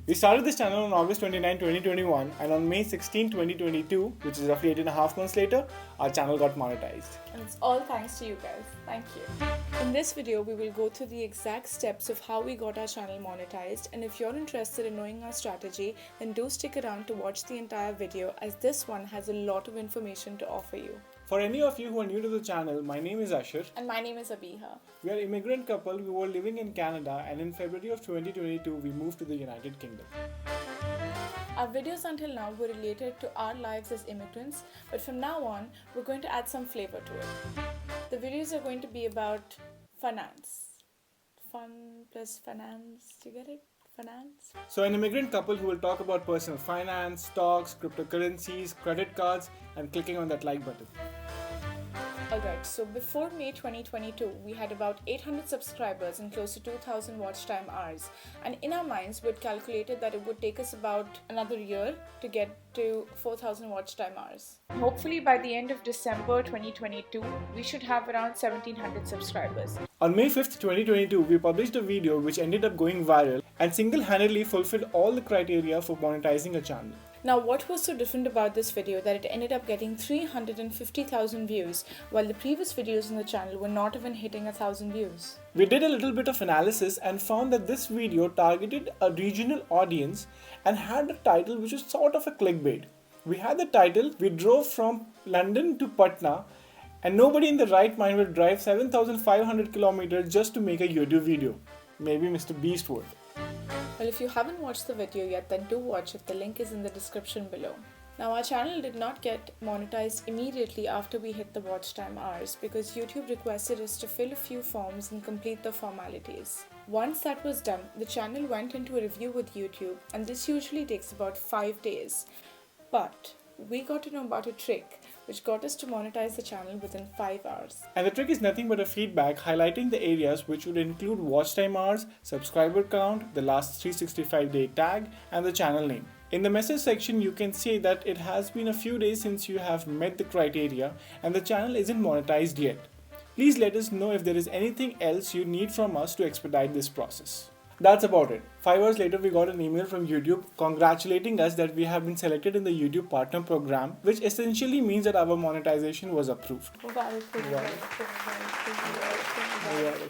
We started this channel on August 29, 2021, and on May 16, 2022, which is roughly 8.5 months later, our channel got monetized. And it's all thanks to you guys. Thank you. In this video, we will go through the exact steps of how we got our channel monetized, and if you're interested in knowing our strategy, then do stick around to watch the entire video, as this one has a lot of information to offer you. For any of you who are new to the channel, my name is Ashar. And my name is Abiha. We are an immigrant couple who were living in Canada, and in February of 2022, we moved to the United Kingdom. Our videos until now were related to our lives as immigrants, but from now on, we're going to add some flavor to it. The videos are going to be about finance. Fun plus finance, do you get it? Finance? So an immigrant couple who will talk about personal finance, stocks, cryptocurrencies, credit cards, and clicking on that like button. Alright, so before May 2022, we had about 800 subscribers and close to 2,000 watch time hours. And in our minds, we had calculated that it would take us about another year to get to 4,000 watch time hours. Hopefully by the end of December 2022, we should have around 1,700 subscribers. On May 5th, 2022, we published a video which ended up going viral and single-handedly fulfilled all the criteria for monetizing a channel. Now, what was so different about this video that it ended up getting 350,000 views, while the previous videos on the channel were not even hitting 1,000 views? We did a little bit of analysis and found that this video targeted a regional audience and had a title which was sort of a clickbait. We had the title, "We drove from London to Patna," and nobody in the right mind would drive 7,500 kilometers just to make a YouTube video. Maybe Mr. Beast would. Well, if you haven't watched the video yet, then do watch it. The link is in the description below. Now, our channel did not get monetized immediately after we hit the watch time hours because YouTube requested us to fill a few forms and complete the formalities. Once that was done, the channel went into a review with YouTube, and this usually takes about 5 days. But we got to know about a trick which got us to monetize the channel within 5 hours. And the trick is nothing but a feedback highlighting the areas which would include watch time hours, subscriber count, the last 365-day tag, and the channel name. In the message section, you can say that it has been a few days since you have met the criteria and the channel isn't monetized yet. Please let us know if there is anything else you need from us to expedite this process. That's about it. 5 hours later, we got an email from YouTube congratulating us that we have been selected in the YouTube Partner Program, which essentially means that our monetization was approved.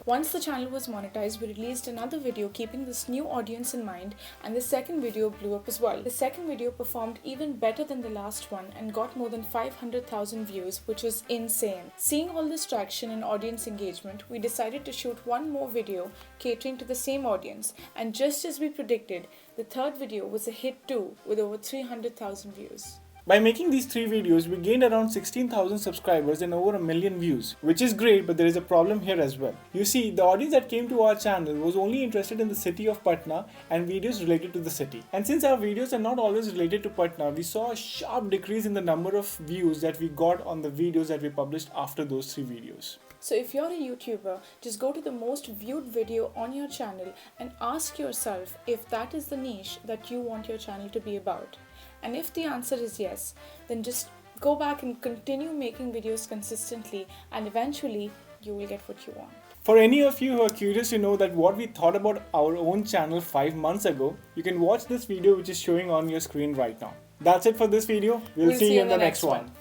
Once the channel was monetized, we released another video keeping this new audience in mind, and the second video blew up as well. The second video performed even better than the last one and got more than 500,000 views, which was insane. Seeing all this traction and audience engagement, we decided to shoot one more video catering to the same audience, and just as we predicted, the third video was a hit too, with over 300,000 views. By making these 3 videos, we gained around 16,000 subscribers and over 1 million views, which is great, but there is a problem here as well. You see, the audience that came to our channel was only interested in the city of Patna and videos related to the city. And since our videos are not always related to Patna, we saw a sharp decrease in the number of views that we got on the videos that we published after those 3 videos. So if you're a YouTuber, just go to the most viewed video on your channel and ask yourself if that is the niche that you want your channel to be about. And if the answer is yes, then just go back and continue making videos consistently, and eventually you will get what you want. For any of you who are curious to know that what we thought about our own channel 5 months ago, you can watch this video which is showing on your screen right now. That's it for this video. We'll see you in the next one.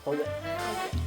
Okay.